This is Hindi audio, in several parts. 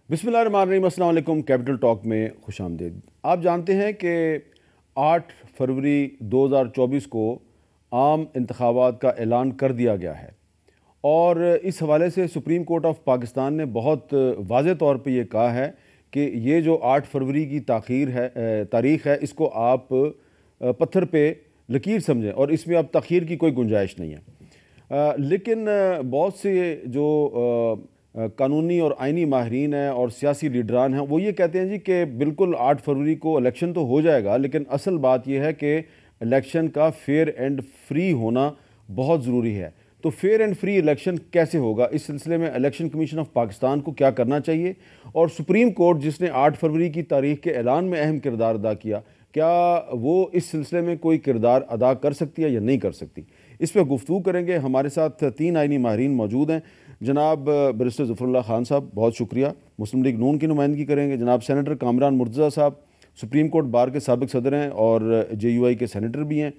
बिस्मिल्लाहिर्रहमानिर्रहीम, अस्सलाम वालेकुम। कैपिटल टॉक में खुशामदीद। आप जानते हैं कि 8 फरवरी 2024 को आम इंतखाबात का ऐलान कर दिया गया है और इस हवाले से सुप्रीम कोर्ट ऑफ पाकिस्तान ने बहुत वाज़े तौर पे ये कहा है कि ये जो 8 फरवरी की तारीख़ है, इसको आप पत्थर पे लकीर समझें और इसमें अब तख़यीर की कोई गुंजाइश नहीं है। लेकिन बहुत से जो कानूनी और आइनी माहिरीन हैं और सियासी लीडरान हैं, वो ये कहते हैं जी कि बिल्कुल 8 फरवरी को इलेक्शन तो हो जाएगा, लेकिन असल बात यह है कि इलेक्शन का फेयर एंड फ्री होना बहुत ज़रूरी है। तो फेयर एंड फ्री इलेक्शन कैसे होगा, इस सिलसिले में इलेक्शन कमीशन ऑफ पाकिस्तान को क्या करना चाहिए और सुप्रीम कोर्ट जिसने 8 फरवरी की तारीख के ऐलान में अहम किरदार अदा किया, क्या वो इस सिलसिले में कोई किरदार अदा कर सकती है या नहीं कर सकती, इस पर गुफ्तगू करेंगे। हमारे साथ 3 आइनी माहिरीन मौजूद हैं। जनाब बैरिस्टर ज़फ़रुल्लाह खान साहब, बहुत शुक्रिया, मुस्लिम लीग नून की नुमाइंदगी करेंगे। जनाब सेनेटर कामरान मुर्तज़ा साहब, सुप्रीम कोर्ट बार के साबिक़ सदर हैं और JUI के सेनेटर भी हैं।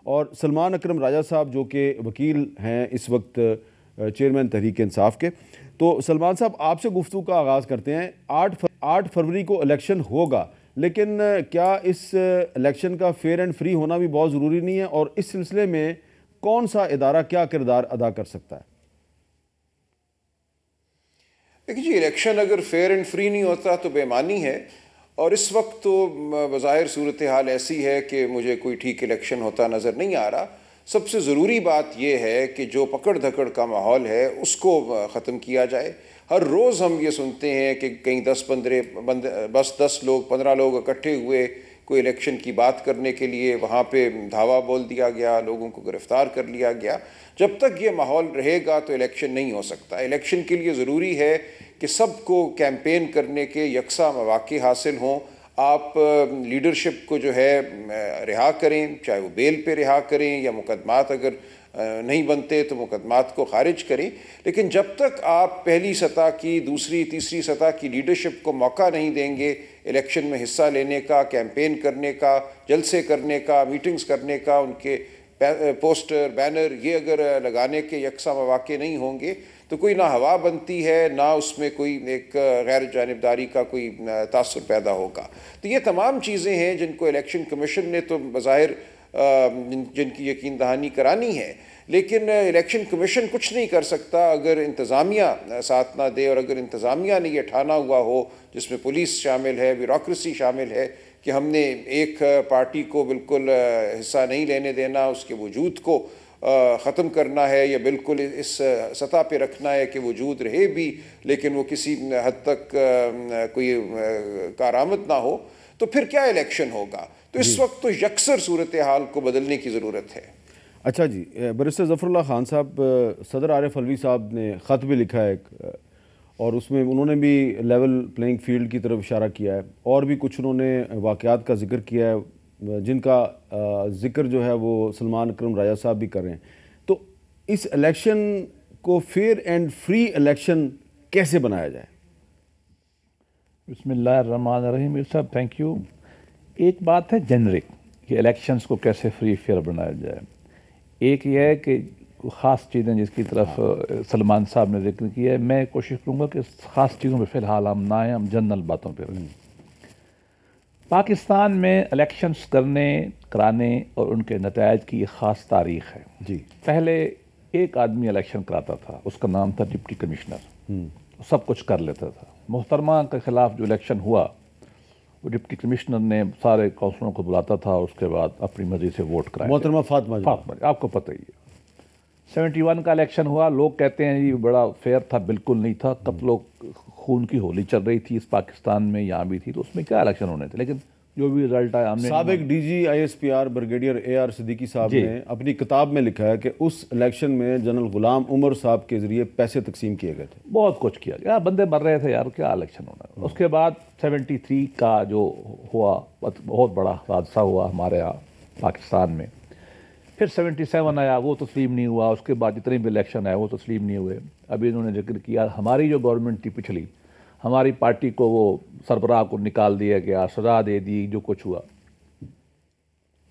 और सलमान अकरम राजा साहब जो कि वकील हैं, इस वक्त चेयरमैन तहरीक इंसाफ के। तो सलमान साहब, आपसे गुफ्तगू का आगाज़ करते हैं। 8 फरवरी को इलेक्शन होगा, लेकिन क्या इस इलेक्शन का फेयर एंड फ्री होना भी बहुत ज़रूरी नहीं है और इस सिलसिले में कौन सा इदारा क्या किरदार अदा कर सकता है? देखिए जी, इलेक्शन अगर फेयर एंड फ्री नहीं होता तो बेमानी है। और इस वक्त तो बज़ाहिर सूरत हाल ऐसी है कि मुझे कोई ठीक इलेक्शन होता नज़र नहीं आ रहा। सबसे ज़रूरी बात यह है कि जो पकड़ धकड़ का माहौल है उसको ख़त्म किया जाए। हर रोज़ हम ये सुनते हैं कि कहीं 10 लोग 15 लोग इकट्ठे हुए कोई इलेक्शन की बात करने के लिए, वहाँ पे धावा बोल दिया गया, लोगों को गिरफ़्तार कर लिया गया। जब तक ये माहौल रहेगा तो इलेक्शन नहीं हो सकता। इलेक्शन के लिए ज़रूरी है कि सबको कैंपेन करने के यकसा मौक़े हासिल हों। आप लीडरशिप को जो है रिहा करें, चाहे वो बेल पे रिहा करें या मुकदमात अगर नहीं बनते तो मुकदमात को खारिज करें। लेकिन जब तक आप पहली सतह की, दूसरी, तीसरी सतह की लीडरशिप को मौका नहीं देंगे इलेक्शन में हिस्सा लेने का, कैंपेन करने का, जलसे करने का, मीटिंग्स करने का, उनके पोस्टर बैनर ये अगर लगाने के यकसा मौक़े नहीं होंगे तो कोई ना हवा बनती है, ना उसमें कोई एक गैर जानिबदारी का कोई तासुर पैदा होगा। तो ये तमाम चीज़ें हैं जिनको इलेक्शन कमीशन ने तो बज़ाहिर जिनकी यकीन दहानी करानी है, लेकिन इलेक्शन कमीशन कुछ नहीं कर सकता अगर इंतज़ामिया साथ ना दे। और अगर इंतज़ामिया ने यह ठाना हुआ हो, जिसमें पुलिस शामिल है, ब्यूरोक्रेसी शामिल है, कि हमने एक पार्टी को बिल्कुल हिस्सा नहीं लेने देना, उसके वजूद को ख़त्म करना है या बिल्कुल इस सतह पे रखना है कि वजूद रहे भी लेकिन वो किसी हद तक कोई कारामद ना हो, तो फिर क्या इलेक्शन होगा? तो इस वक्त तो यकसर सूरत हाल को बदलने की ज़रूरत है। अच्छा जी, बैरिस्टर ज़फ़रुल्लाह खान साहब, सदर आरिफ अलवी साहब ने ख़त भी लिखा है और उसमें उन्होंने भी लेवल प्लेइंग फील्ड की तरफ इशारा किया है और भी कुछ उन्होंने वाक़यात का जिक्र किया है जिनका ज़िक्र जो है वो सलमान अकरम राजा साहब भी कर रहे हैं। तो इस इलेक्शन को फेयर एंड फ्री इलेक्शन कैसे बनाया जाए? बिस्मिल्लाहिर्रहमानिर्रहीम साहब, थैंक यू। एक बात है जेनरिक कि इलेक्शंस को कैसे फ्री फेयर बनाया जाए। एक ये है कि ख़ास चीज़ें जिसकी तरफ सलमान साहब ने जिक्र किया है, मैं कोशिश करूँगा कि ख़ास चीज़ों पर फ़िलहाल हम ना आए, हम जनरल बातों पर रहें। पाकिस्तान में इलेक्शंस कराने और उनके नतायज की एक ख़ास तारीख़ है जी। पहले एक आदमी इलेक्शन कराता था, उसका नाम था डिप्टी कमिश्नर, सब कुछ कर लेता था। मोहतरमा के ख़िलाफ़ जो इलेक्शन हुआ, वो डिप्टी कमिश्नर ने सारे काउंसलरों को बुलाता था, उसके बाद अपनी मर्जी से वोट कराया। मोहतरमा फातिमा, आपको पता ही है। 71 का इलेक्शन हुआ, लोग कहते हैं ये बड़ा फेयर था, बिल्कुल नहीं था। कब लोग खून की होली चल रही थी इस पाकिस्तान में, यहाँ भी थी, तो उसमें क्या इलेक्शन होने थे। लेकिन जो भी रिजल्ट आया, हमने साबिक DG ISPR brigadier AR Siddiqui साहब ने अपनी किताब में लिखा है कि उस इलेक्शन में जनरल गुलाम उमर साहब के ज़रिए पैसे तकसीम किए गए थे। बहुत कुछ किया गया, बंदे मर रहे थे यार, क्या इलेक्शन होना। उसके बाद 73 का जो हुआ, बहुत बड़ा हादसा हुआ हमारे यहाँ पाकिस्तान में। फिर 77 आया, वो तस्लीम नहीं हुआ। उसके बाद जितने भी इलेक्शन आए वो तस्लीम नहीं हुए। अभी इन्होंने जिक्र किया, हमारी जो गवर्नमेंट थी पिछली, हमारी पार्टी को वो सरबराह को निकाल दिया गया, सजा दे दी, जो कुछ हुआ।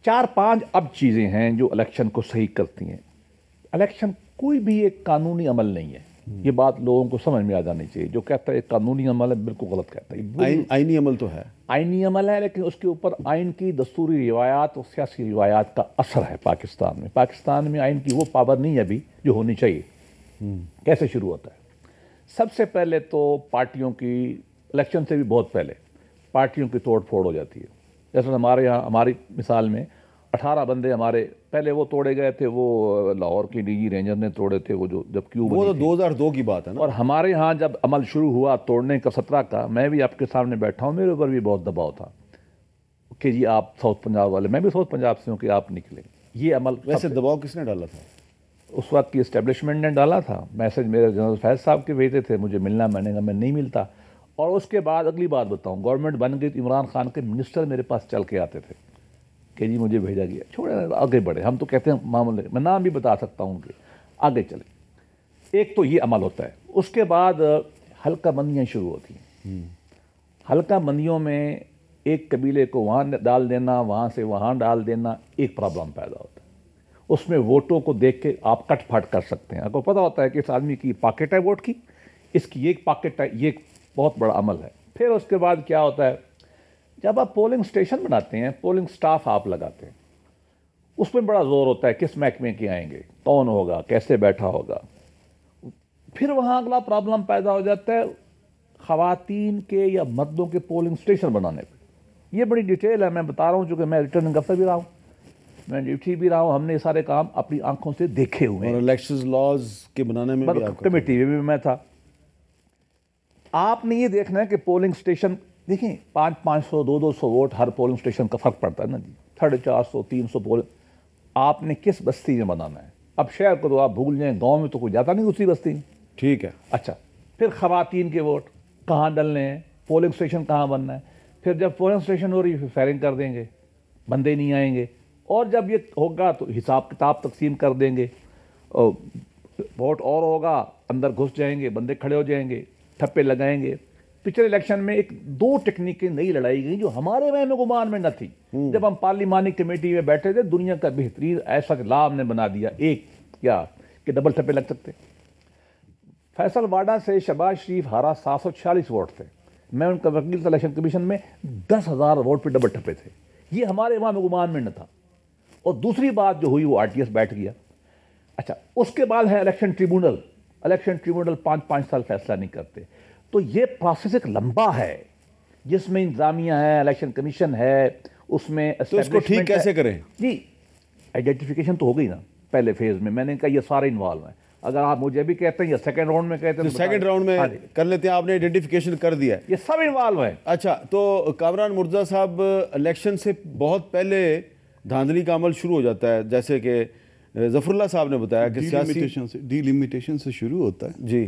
4-5 अब चीज़ें हैं जो इलेक्शन को सही करती हैं। इलेक्शन कोई भी एक कानूनी अमल नहीं है, ये बात लोगों को समझ में आ जानी चाहिए। जो कहता है कानूनी अमल है, बिल्कुल गलत कहता है। आईनी अमल तो है, आईनी अमल है, लेकिन उसके ऊपर आइन की दस्तूरी रिवायात और सियासी रिवायात का असर है पाकिस्तान में। पाकिस्तान में आइन की वो पावर नहीं है अभी जो होनी चाहिए। कैसे शुरू होता है? सबसे पहले तो पार्टियों की, इलेक्शन से भी बहुत पहले पार्टियों की तोड़ फोड़ हो जाती है। जैसे हमारे यहाँ, हमारी मिसाल में 18 बंदे हमारे पहले वो तोड़े गए थे, वो लाहौर की डीजी रेंजर ने तोड़े थे, वो जो जब क्यों वो तो 2002 की बात है ना। और हमारे यहाँ जब अमल शुरू हुआ तोड़ने का 17 का, मैं भी आपके सामने बैठा हूँ, मेरे ऊपर भी बहुत दबाव था कि जी आप साउथ पंजाब वाले, मैं भी साउथ पंजाब से हूँ, कि आप निकले। ये अमल वैसे दबाव किसने डाला था? उस वक्त की इस्टेब्लिशमेंट ने डाला था। मैसेज मेरे जनरल फैज साहब के भेजे थे मुझे मिलना, मैंने कहा मैं नहीं मिलता। और उसके बाद अगली बात बताऊँ, गवर्नमेंट बन गई, इमरान खान के मिनिस्टर मेरे पास चल के आते थे कि जी मुझे भेजा गया, छोड़े आगे बढ़े। हम तो कहते हैं मामले, मैं नाम भी बता सकता हूँ उनके, आगे चले। एक तो ये अमल होता है। उसके बाद हल्का बंदियाँ शुरू होती हैं। हल्का बंदियों में एक कबीले को वहाँ डाल देना, वहाँ से वहाँ डाल देना, एक प्रॉब्लम पैदा होता है। उसमें वोटों को देख के आप कट फाट कर सकते हैं। आपको पता होता है कि इस आदमी की पॉकेट है वोट की, इसकी एक पॉकेट है, ये एक बहुत बड़ा अमल है। फिर उसके बाद क्या होता है, जब आप पोलिंग स्टेशन बनाते हैं, पोलिंग स्टाफ आप लगाते हैं, उसमें बड़ा जोर होता है किस महकमे के आएंगे, कौन होगा, कैसे बैठा होगा। फिर वहाँ अगला प्रॉब्लम पैदा हो जाता है ख़वातीन के या मर्दों के पोलिंग स्टेशन बनाने पर। ये बड़ी डिटेल है, मैं बता रहा हूँ, चूँकि मैं रिटर्निंग अफसर भी रहा हूँ, मैं ड्यूटी भी रहा हूँ, हमने ये सारे काम अपनी आंखों से देखे हुए हैं। और इलेक्शंस लॉज के बनाने में भी कमेटी में भी मैं था। आपने ये देखना है कि पोलिंग स्टेशन, देखिए 500-500 200-200 वोट हर पोलिंग स्टेशन का फर्क पड़ता है ना जी, 450-300 पोलिंग आपने किस बस्ती में बनाना है। अब शहर को तो आप भूल जाएं, गांव में तो कोई जाता नहीं उसी बस्ती में। ठीक है। अच्छा, फिर ख़वातीन के वोट कहाँ डलने हैं, पोलिंग स्टेशन कहाँ बनना है। फिर जब पोलिंग स्टेशन हो रही है, फिर फायरिंग कर देंगे, बंदे नहीं आएंगे। और जब ये होगा तो हिसाब किताब तकसीम कर देंगे, और वोट और होगा, अंदर घुस जाएंगे, बंदे खड़े हो जाएंगे, ठप्पे लगाएंगे। पिछले इलेक्शन में एक 2 टेक्निकें नई लड़ाई गई जो हमारे वहम गुमान में न थी। जब हम पार्लिमानी कमेटी में बैठे थे, दुनिया का बेहतरीन ऐसा ला हमने बना दिया, एक क्या कि डबल ठप्पे लग सकते। फैसल वाडा से शहबाज शरीफ हारा 746 वोट थे, मैं उनका वकील था इलेक्शन कमीशन में, 10,000 वोट पे डबल ठप्पे थे। ये हमारे वहम गुमान में न था। और दूसरी बात जो हुई वो RTS बैठ गया। अच्छा, उसके बाद है इलेक्शन ट्रिब्यूनल। इलेक्शन ट्रिब्यूनल 5-5 साल फैसला नहीं करते। तो ये प्रोसेस एक लंबा है जिसमें इंतजामिया है, इलेक्शन कमीशन है, उसमें तो इसको ठीक कैसे करें जी? आइडेंटिफिकेशन तो हो गई ना पहले फेज में, मैंने कहा ये सारे इन्वॉल्व हैं। अगर आप मुझे भी कहते हैं या सेकंड राउंड में कहते हैं, तो सेकंड राउंड में कर लेते हैं, आपने आइडेंटिफिकेशन कर दिया है, ये सब इन्वॉल्व है। अच्छा, तो कामरान मुर्तज़ा साहब, इलेक्शन से बहुत पहले धांधली का अमल शुरू हो जाता है, जैसे कि ज़फ़रुल्लाह साहब ने बताया कि डिलिमिटेशन से शुरू होता है जी।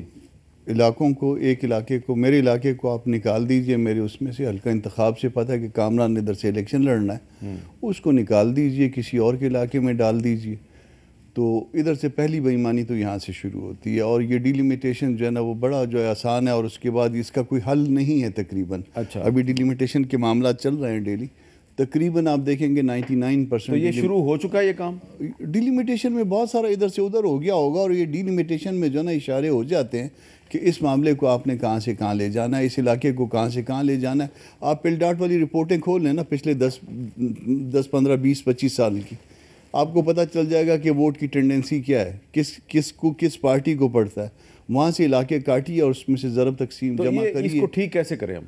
इलाकों को, एक इलाके को, मेरे इलाके को आप निकाल दीजिए, मेरे उसमें से हल्का इंतखाब से पता है कि कामरान ने इधर से इलेक्शन लड़ना है, उसको निकाल दीजिए, किसी और के इलाके में डाल दीजिए। तो इधर से पहली बेईमानी तो यहाँ से शुरू होती है। और ये डिलिमिटेशन जो है ना, वो बड़ा जो है आसान है, और उसके बाद इसका कोई हल नहीं है तकरीबन। अच्छा, अभी डिलिमिटेशन के मामला चल रहे हैं डेली, तकरीबन आप देखेंगे 99%। तो ये शुरू हो चुका है ये काम। डिलिमिटेशन में बहुत सारा इधर से उधर हो गया होगा, और ये डिलिमिटेशन में जो ना इशारे हो जाते हैं कि इस मामले को आपने कहाँ से कहाँ ले जाना है, इस इलाके को कहाँ से कहाँ ले जाना है। आप पिलडाट वाली रिपोर्टें खोल लें ना, पिछले 10, 15, 20, 25 साल की, आपको पता चल जाएगा कि वोट की टेंडेंसी क्या है, किस पार्टी को पड़ता है। वहाँ से इलाके काटिए और उसमें से ज़रब तकसीम जमा करिए। इसको ठीक कैसे करें हम?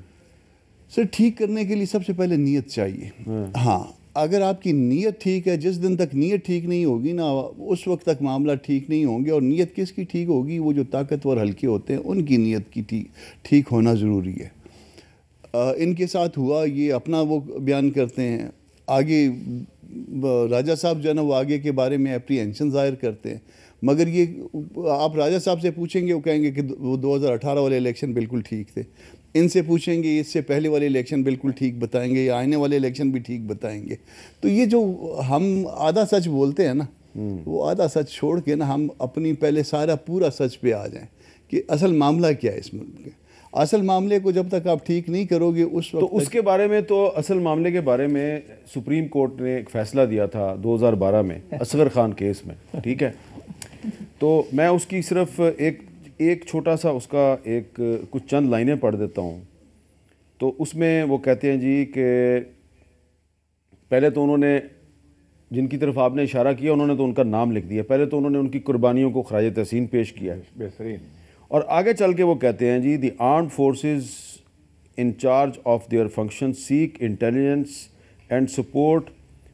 सर, ठीक करने के लिए सबसे पहले नीयत चाहिए। हाँ, अगर आपकी नीयत ठीक है, जिस दिन तक नीयत ठीक नहीं होगी ना, उस वक्त तक मामला ठीक नहीं होंगे। और नीयत किसकी ठीक होगी? वो जो ताकतवर हल्के होते हैं उनकी नीयत की ठीक होना ज़रूरी है। इनके साथ हुआ ये, अपना वो बयान करते हैं, आगे राजा साहब जो है ना वो आगे के बारे में एप्रीहेंशन ज़ाहिर करते हैं, मगर ये आप राजा साहब से पूछेंगे वो कहेंगे कि वो 2018 वाले इलेक्शन बिल्कुल ठीक थे। इनसे पूछेंगे इससे पहले वाले इलेक्शन बिल्कुल ठीक बताएंगे, या आने वाले इलेक्शन भी ठीक बताएंगे। तो ये जो हम आधा सच बोलते हैं ना, वो आधा सच छोड़ के ना हम अपनी पहले सारा पूरा सच पे आ जाएं कि असल मामला क्या है इस मुल्क के। असल मामले को जब तक आप ठीक नहीं करोगे उस वक्त, तो उसके बारे में, तो असल मामले के बारे में सुप्रीम कोर्ट ने एक फ़ैसला दिया था 2012 में असगर खान केस में, ठीक है। तो मैं उसकी सिर्फ एक छोटा सा उसका एक कुछ चंद लाइनें पढ़ देता हूँ। तो उसमें वो कहते हैं जी कि पहले तो उन्होंने, जिनकी तरफ आपने इशारा किया, उन्होंने तो उनका नाम लिख दिया। पहले तो उन्होंने उनकी कुर्बानियों को खराज तहसीन पेश किया है, बेहतरीन। और आगे चल के वो कहते हैं जी, the armed forces in charge of their functions seek intelligence and support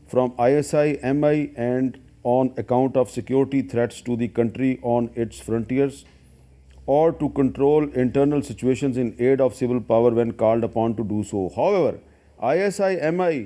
from ISI, MI and on account of security threats to the country on its frontiers, or to control internal situations in aid of civil power when called upon to do so. However, ISI, MI,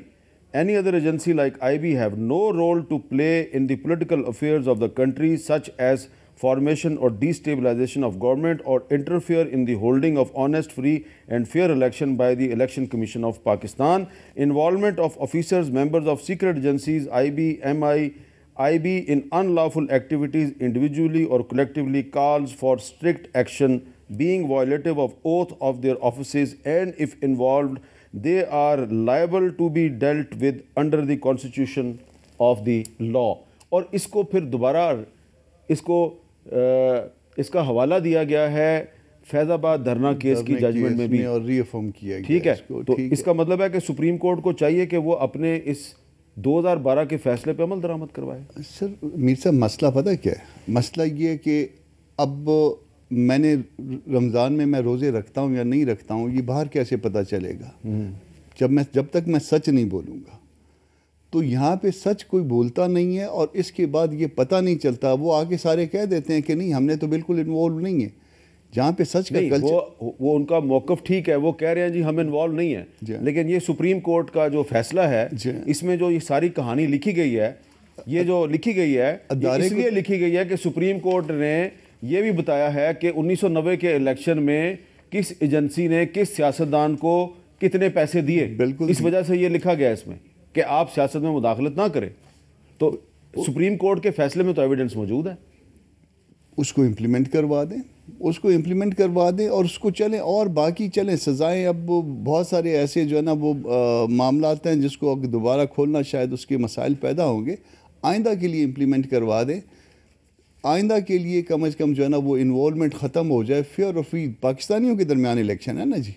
any other agency like IB have no role to play in the political affairs of the country, such as formation or destabilization of government, or interfere in the holding of honest, free and fair election by the Election Commission of Pakistan. Involvement of officers, members of secret agencies, IB, MI, IB in unlawful activities individually or collectively calls for strict action, being violative of oath of their offices, and if involved, they are liable to be dealt with under the constitution of the law. और इसको फिर दोबारा इसका हवाला दिया गया है फैज़ाबाद धरना केस की जजमेंट में भी, और रीअफर्म किया गया। ठीक है, तो इसका मतलब है कि सुप्रीम कोर्ट को चाहिए कि वो अपने इस 2012 के फैसले पे अमल दरामद करवाए। सर मीर साहब, मसला पता क्या है? मसला ये है कि अब मैंने रमज़ान में मैं रोज़े रखता हूँ या नहीं रखता हूँ, ये बाहर कैसे पता चलेगा जब तक मैं सच नहीं बोलूँगा। तो यहाँ पे सच कोई बोलता नहीं है, और इसके बाद ये पता नहीं चलता। वो आगे सारे कह देते हैं कि नहीं, हमने तो बिल्कुल इन्वॉल्व नहीं है। जहाँ पे सच का कल्चर, वो उनका मौक़िफ़ ठीक है, वो कह रहे हैं जी हम इन्वॉल्व नहीं है, लेकिन ये सुप्रीम कोर्ट का जो फैसला है, इसमें जो ये सारी कहानी लिखी गई है, ये जो लिखी गई है, इसलिए लिखी गई है कि सुप्रीम कोर्ट ने ये भी बताया है कि 1990 के इलेक्शन में किस एजेंसी ने किस सियासतदान को कितने पैसे दिए। बिल्कुल, इस वजह से ये लिखा गया इसमें कि आप सियासत में मुदाखलत ना करें। तो सुप्रीम कोर्ट के फैसले में तो एविडेंस मौजूद है, उसको इम्प्लीमेंट करवा दें, और उसको चलें, और बाकी चलें सज़ाएं। अब बहुत सारे ऐसे जो है ना वो मामलात हैं जिसको अब दोबारा खोलना शायद उसके मसाइल पैदा होंगे। आइंदा के लिए इम्प्लीमेंट करवा दें, आइंदा के लिए कम अज़ कम जो है ना वो इन्वॉल्वमेंट ख़त्म हो जाए। फेयर और फ्री पाकिस्तानियों के दरमियान इलेक्शन है ना जी,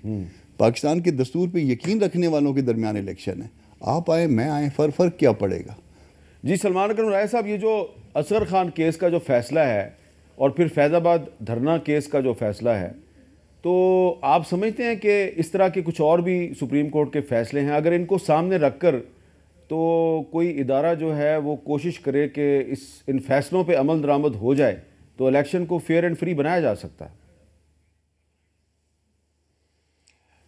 पाकिस्तान के दस्तूर पे यकीन रखने वालों के दरमियान इलेक्शन है। आप आए मैं आए, फ़र्क क्या पड़ेगा जी। सलमान अकरम राय साहब, ये जो असगर खान केस का जो फ़ैसला है और फिर फैज़ाबाद धरना केस का जो फ़ैसला है, तो आप समझते हैं कि इस तरह के कुछ और भी सुप्रीम कोर्ट के फ़ैसले हैं, अगर इनको सामने रख कर तो कोई इदारा जो है वो कोशिश करे कि इन फैसलों पे अमल दरामद हो जाए, तो इलेक्शन को फेयर एंड फ्री बनाया जा सकता है?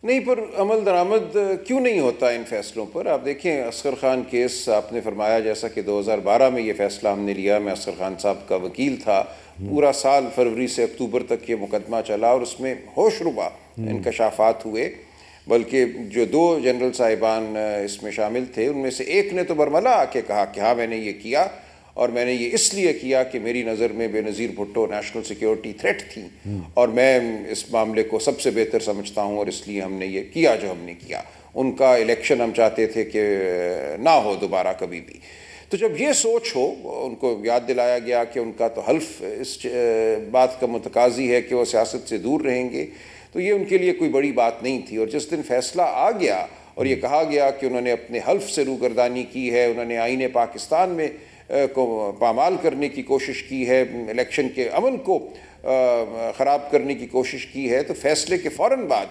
नहीं, पर अमल दरामद क्यों नहीं होता इन फैसलों पर? आप देखें, असगर खान केस आपने फरमाया जैसा कि 2012 में ये फ़ैसला हमने लिया, मैं असगर खान साहब का वकील था, पूरा साल फरवरी से अक्टूबर तक ये मुकदमा चला और उसमें होशरुबा इंकशाफात हुए। बल्कि जो 2 जनरल साहिबान इसमें शामिल थे, उनमें से एक ने तो बरमला आके कहा कि हाँ मैंने ये किया, और मैंने ये इसलिए किया कि मेरी नज़र में Benazir Bhutto national security threat थी, और मैं इस मामले को सबसे बेहतर समझता हूँ, और इसलिए हमने ये किया जो हमने किया। उनका इलेक्शन हम चाहते थे कि ना हो दोबारा कभी भी। तो जब ये सोच हो, उनको याद दिलाया गया कि उनका तो हल्फ इस बात का मुतकाज़ी है कि वो सियासत से दूर रहेंगे, तो ये उनके लिए कोई बड़ी बात नहीं थी। और जिस दिन फैसला आ गया और ये कहा गया कि उन्होंने अपने हल्फ से रूगर्दानी की है, उन्होंने आईने पाकिस्तान में को पामाल करने की कोशिश की है, इलेक्शन के अमन को ख़राब करने की कोशिश की है, तो फैसले के फ़ौरन बाद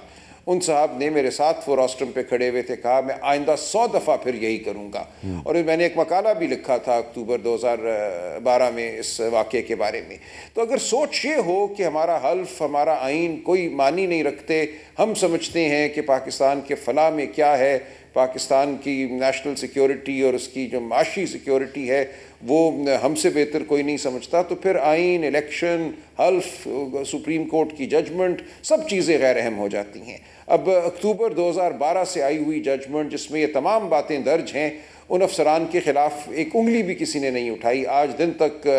उन साहब ने मेरे साथ वो रोस्ट्रम पे खड़े हुए थे, कहा मैं आइंदा 100 दफ़ा फिर यही करूँगा। और मैंने एक मकाला भी लिखा था अक्टूबर 2012 में इस वाक़े के बारे में। तो अगर सोच ये हो कि हमारा हल्फ, हमारा आइन कोई मानी नहीं रखते, हम समझते हैं कि पाकिस्तान के फ़लाह में क्या है, पाकिस्तान की नेशनल सिक्योरिटी और उसकी जो माशी सिक्योरिटी है वो हमसे बेहतर कोई नहीं समझता, तो फिर आइन, इलेक्शन, हल्फ, सुप्रीम कोर्ट की जजमेंट, सब चीज़ें गैर अहम हो जाती हैं। अब अक्टूबर 2012 से आई हुई जजमेंट जिसमें ये तमाम बातें दर्ज हैं, उन अफसरान के खिलाफ एक उंगली भी किसी ने नहीं उठाई। आज दिन तक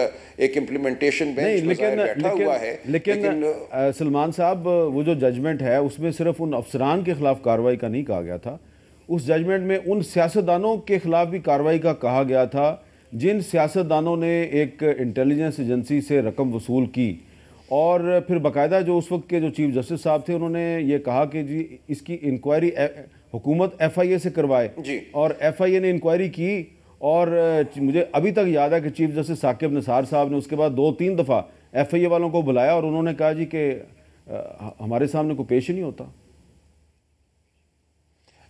एक इम्प्लीमेंटेशन बेंच बैठा हुआ है। लेकिन सलमान साहब, वो जो जजमेंट है उसमें सिर्फ उन अफसरान के खिलाफ कार्रवाई का नहीं कहा गया था, उस जजमेंट में उन सियासतदानों के खिलाफ भी कार्रवाई का कहा गया था जिन सियासतदानों ने एक इंटेलिजेंस एजेंसी से रकम वसूल की और फिर बाकायदा जो उस वक्त के जो चीफ जस्टिस साहब थे उन्होंने ये कहा कि जी इसकी इंक्वायरी हुकूमत FIA से करवाए जी। और FIA ने इंक्वायरी की और मुझे अभी तक याद है कि चीफ जस्टिस साकिब निसार साहब ने उसके बाद 2-3 दफ़ा FIA वालों को बुलाया और उन्होंने कहा जी कि हमारे सामने कोई पेश ही नहीं होता।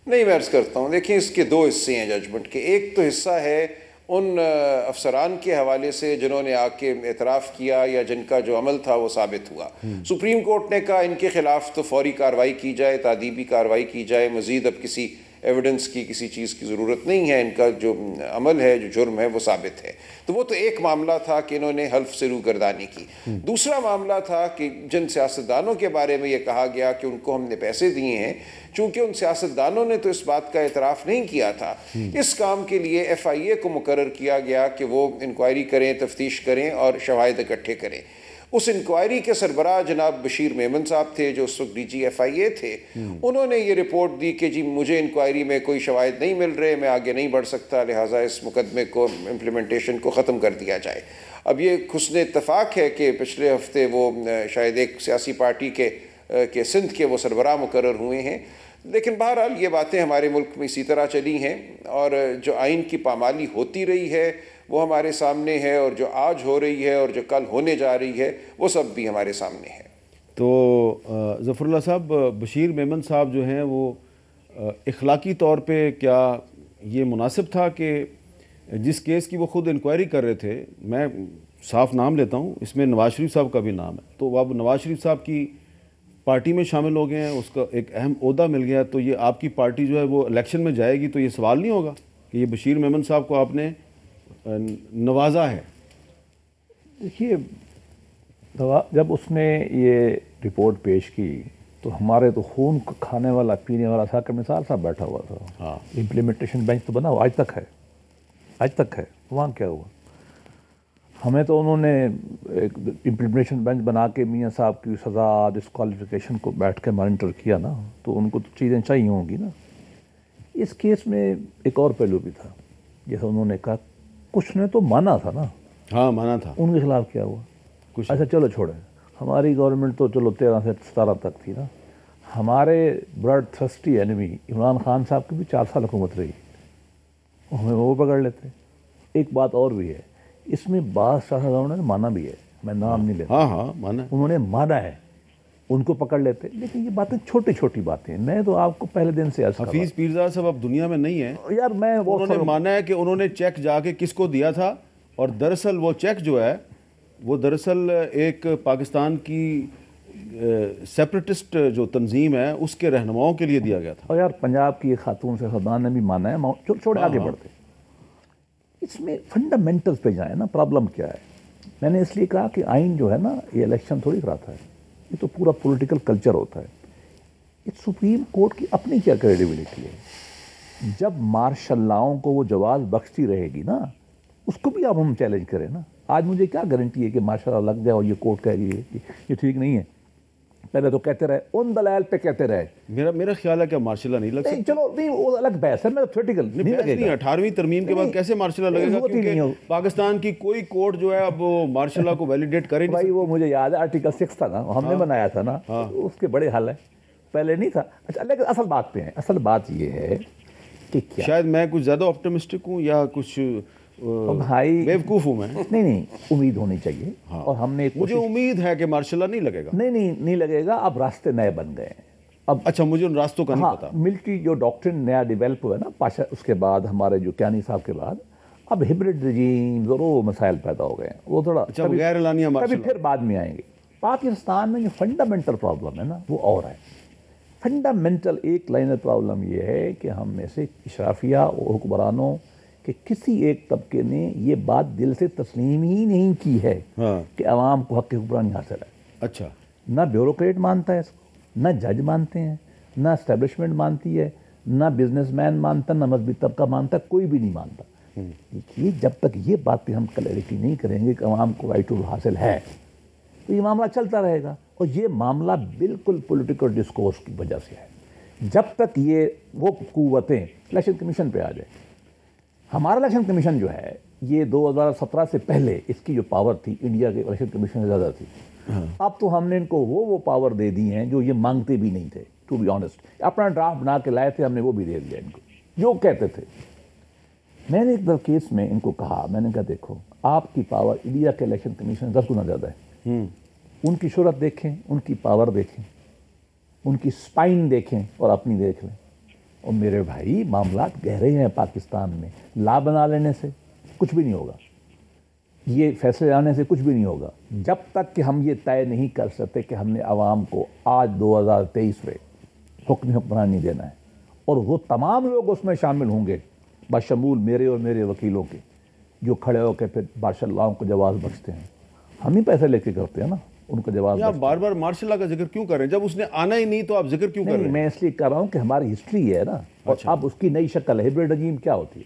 नहीं, मैं अर्ज़ करता हूँ, देखिए इसके दो हिस्से हैं जजमेंट के। एक तो हिस्सा है उन अफसरान के हवाले से जिन्होंने आके एतराफ़ किया या जिनका जो अमल था वो साबित हुआ। सुप्रीम कोर्ट ने कहा इनके खिलाफ तो फौरी कार्रवाई की जाए, तादीबी कार्रवाई की जाए, मज़ीद अब किसी एविडेंस की किसी चीज़ की ज़रूरत नहीं है, इनका जो अमल है जो जुर्म है वो साबित है। तो वो तो एक मामला था कि इन्होंने हल्फ से रूगर्दानी की। दूसरा मामला था कि जिन सियासतदानों के बारे में ये कहा गया कि उनको हमने पैसे दिए हैं, चूँकि उन सियासतदानों ने तो इस बात का एतराफ़ नहीं किया था, इस काम के लिए FIA को मुकर्रर किया गया कि वो इंक्वायरी करें, तफ्तीश करें और शवाहिद इकट्ठे करें। उस इंक्वायरी के सरबराह जनाब बशीर मेमन साहब थे जो उस वक्त DG FIA थे। उन्होंने ये रिपोर्ट दी कि जी मुझे इंक्वायरी में कोई शवाहिद नहीं मिल रहे, मैं आगे नहीं बढ़ सकता, लिहाजा इस मुकदमे को इम्प्लीमेंटेशन को ख़त्म कर दिया जाए। अब ये हुस्न इत्तफ़ाक़ है कि पिछले हफ्ते वो शायद एक सियासी पार्टी के सिंध के वो सरबराह मुकर्रर हुए हैं। लेकिन बहरहाल ये बातें हमारे मुल्क में इसी तरह चली हैं और जो आइन की पामाली होती रही है वो हमारे सामने है, और जो आज हो रही है और जो कल होने जा रही है वो सब भी हमारे सामने है। तो ज़फ़रुल्लाह साहब, बशीर मेमन साहब जो हैं वो इखलाकी तौर पे क्या ये मुनासिब था कि जिस केस की वो ख़ुद इंक्वायरी कर रहे थे, मैं साफ नाम लेता हूँ, इसमें नवाज शरीफ साहब का भी नाम है, तो अब नवाज शरीफ साहब की पार्टी में शामिल हो गए हैं, उसका एक अहम ओहदा मिल गया, तो ये आपकी पार्टी जो है वो इलेक्शन में जाएगी, तो ये सवाल नहीं होगा कि ये बशीर मेमन साहब को आपने नवाजा है? देखिए, जब उसने ये रिपोर्ट पेश की तो हमारे तो खून खाने वाला पीने वाला साकिब निसार साहब बैठा हुआ था। हाँ, इम्प्लीमेंटेशन बेंच तो बना हुआ आज तक है, आज तक है। वहाँ क्या हुआ? हमें तो उन्होंने एक इम्प्लीमेंटेशन बेंच बना के मियाँ साहब की सज़ा, डिस्क्वालिफिकेशन को बैठ के मॉनिटर किया ना, तो उनको तो चीज़ें चाहिए होंगी ना। इस केस में एक और पहलू भी था, जैसे उन्होंने कहा कुछ ने तो माना था ना। हाँ, माना था। उनके खिलाफ क्या हुआ? कुछ अच्छा चलो छोड़े, हमारी गवर्नमेंट तो चलो 13 से 17 तक थी ना। हमारे blood thirsty enemy Imran Khan साहब की भी 4 साल हुकूमत रही, हमें वो पकड़ लेते। एक बात और भी है, इसमें बास शाहजहां ने माना भी है, मैं नाम नहीं लेता। हाँ हाँ, माना, उन्होंने माना है, उनको पकड़ लेते। लेकिन ये बातें छोटी छोटी बातें हैं। मैं तो आपको पहले दिन से अर्ज़ कर रहा हूं। हफीज़ पीरज़ादा साहब अब दुनिया में नहीं है यार, मैं वो उन्होंने माना है कि उन्होंने चेक जाके किसको दिया था, और दरअसल वो चेक जो है वो दरअसल एक पाकिस्तान की सेपरेटिस्ट जो तंजीम है उसके रहनुमाओं के लिए दिया गया था। और यार, पंजाब की एक खातून से खदान ने भी माना है। छोड़े आगे बढ़ते, इसमें फंडामेंटल्स पे जाए ना। प्रॉब्लम क्या है? मैंने इसलिए कहा कि आइन जो है ना, ये इलेक्शन थोड़ी कराता है, ये तो पूरा पॉलिटिकल कल्चर होता है। इस सुप्रीम कोर्ट की अपनी क्या क्रेडिबिलिटी है? जब मार्शल लॉ को वो जवाब बख्शती रहेगी ना, उसको भी अब हम चैलेंज करें ना। आज मुझे क्या गारंटी है कि मार्शल लॉ लग जाए और ये कोर्ट कह रही है कि ये ठीक नहीं है? पहले तो कहते रहे, उन दलाल पे कहते रहे। मेरा ख्याल है कि मार्शल लॉ नहीं लग सकता। चलो नहीं, वो अलग बहस है, मैं थ्योरेटिकल नहीं लगेगा। 18वीं तरमीम के बाद कैसे मार्शल लॉ लगेगा? क्योंकि पाकिस्तान की कोई कोर्ट जो है अब वो मार्शल लॉ को वैलिडेट करे भाई। वो मुझे याद है, आर्टिकल 6 था ना, हमने बनाया था ना, उसके बड़े हल है, पहले नहीं था। अच्छा, लेकिन असल बात पे है। असल बात ये है कि क्या शायद मैं कुछ ज़्यादा ऑप्टिमिस्टिक हूँ या कुछ भाई बेवकूफ़ हूँ मैं? नहीं, उम्मीद होनी चाहिए। और हमने मुझे उम्मीद है कि मार्शल लॉ नहीं लगेगा। नहीं लगेगा। अब रास्ते नए बन गए हैं अब। अच्छा, मुझे उन रास्तों का नहीं पता। मिलिट्री जो डॉक्ट्रिन नया डेवलप हुआ ना पाशा, उसके बाद हमारे जो क्यानी साहब के बाद अब हिब्रिड रजीम और मसाइल पैदा हो गए हैं। वो थोड़ा गैर एलानिया कभी फिर बाद में आएंगे। पाकिस्तान में जो फंडामेंटल प्रॉब्लम है ना, वो और है। फंडामेंटल एक लाइनर प्रॉब्लम ये है कि हम में से इशराफिया और हुक्मरानों कि किसी एक तबके ने ये बात दिल से तस्लीम ही नहीं की है कि अवाम को हक़ हुक्मरानी हासिल है। अच्छा, ना ब्यूरोक्रेट मानता है इसको, ना जज मानते हैं, ना एस्टेब्लिशमेंट मानती है, ना बिजनेसमैन मानता, ना मजहबी तबका मानता, कोई भी नहीं मानता। देखिए, जब तक ये बातें हम क्लैरिटी नहीं करेंगे कि अवाम को राइट टू हासिल है, तो ये मामला चलता रहेगा। और ये मामला बिल्कुल पॉलिटिकल डिस्कोर्स की वजह से है। जब तक ये वो कुव्वतें इलेक्शन कमीशन पे आ जाए, हमारा इलेक्शन कमीशन जो है ये 2017 से पहले इसकी जो पावर थी इंडिया के इलेक्शन कमीशन से ज़्यादा थी। अब तो हमने इनको वो पावर दे दी हैं जो ये मांगते भी नहीं थे, टू बी ऑनेस्ट। अपना ड्राफ्ट बना के लाए थे, हमने वो भी दे दिया इनको जो कहते थे। मैंने एक दर केस में इनको कहा, मैंने कहा देखो आपकी पावर इंडिया के इलेक्शन कमीशन 10 गुना ज़्यादा है, उनकी शोहरत देखें, उनकी पावर देखें, उनकी स्पाइन देखें और अपनी देख लें। और मेरे भाई मामला गहरे हैं पाकिस्तान में, ला बना लेने से कुछ भी नहीं होगा, ये फैसले आने से कुछ भी नहीं होगा, जब तक कि हम ये तय नहीं कर सकते कि हमने आवाम को आज 2023 में हुक्मरान नहीं देना है। और वो तमाम लोग उसमें शामिल होंगे बशमूल मेरे और मेरे वकीलों के, जो खड़े होकर फिर मार्शल लॉ को जवाब बख्शते हैं। हम ही पैसे लेके करते हैं ना उनको जवाब। आप बार बार मार्शल लॉ का जिक्र क्यों कर रहे हैं? जब उसने आना ही नहीं तो आप जिक्र क्यों कर रहे हैं? मैं इसलिए कर रहा हूँ कि हमारी हिस्ट्री है ना। और अब उसकी नई शक्ल, हाइब्रिड रजीम क्या होती है,